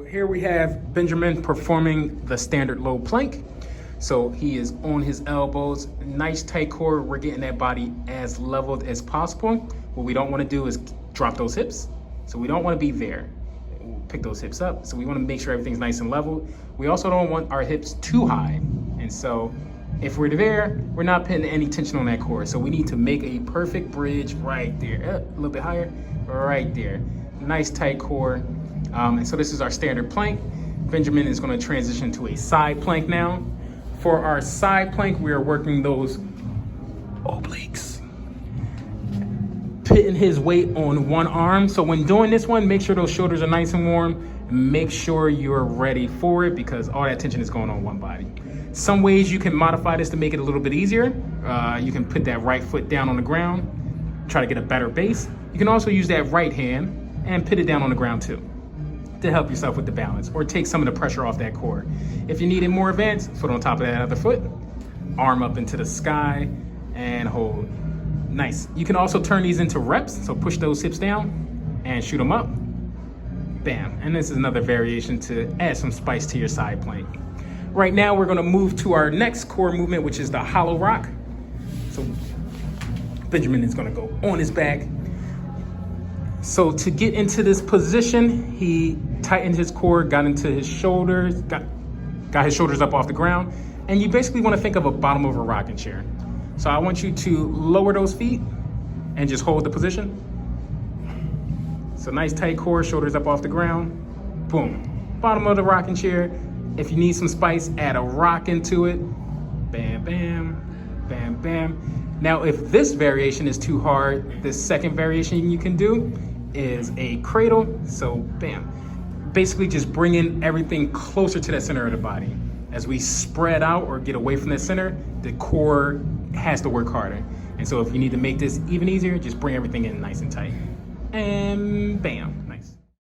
here we have Benjamin performing the standard low plank. So he is on his elbows, nice tight core. We're getting that body as leveled as possible. What we don't want to do is drop those hips. So we don't want to be there. We'll pick those hips up. So we want to make sure everything's nice and level. We also don't want our hips too high. And so if we're there, we're not putting any tension on that core. So we need to make a perfect bridge right there. A little bit higher, right there. Nice tight core. And so this is our standard plank. Benjamin is going to transition to a side plank now. For our side plank, we are working those obliques. Putting his weight on one arm. So when doing this one, make sure those shoulders are nice and warm. Make sure you're ready for it because all that tension is going on one body. Some ways you can modify this to make it a little bit easier. You can put that right foot down on the ground, try to get a better base. You can also use that right hand and put it down on the ground too, to help yourself with the balance or take some of the pressure off that core. If you need it more advanced, foot on top of that other foot, arm up into the sky and hold. Nice. You can also turn these into reps. So push those hips down and shoot them up. Bam. And this is another variation to add some spice to your side plank. Right now, we're gonna move to our next core movement, which is the hollow rock. So Benjamin is gonna go on his back. So to get into this position, he tightened his core, got into his shoulders, got his shoulders up off the ground. And you basically wanna think of a bottom of a rocking chair. So I want you to lower those feet and just hold the position. So nice tight core, shoulders up off the ground. Boom, bottom of the rocking chair. If you need some spice, add a rock into it. Bam, bam, bam, bam. Now, if this variation is too hard, the second variation you can do is a cradle. So bam, basically just bringing everything closer to the center of the body. As we spread out or get away from the center, the core has to work harder. And so if you need to make this even easier, just bring everything in nice and tight. And bam.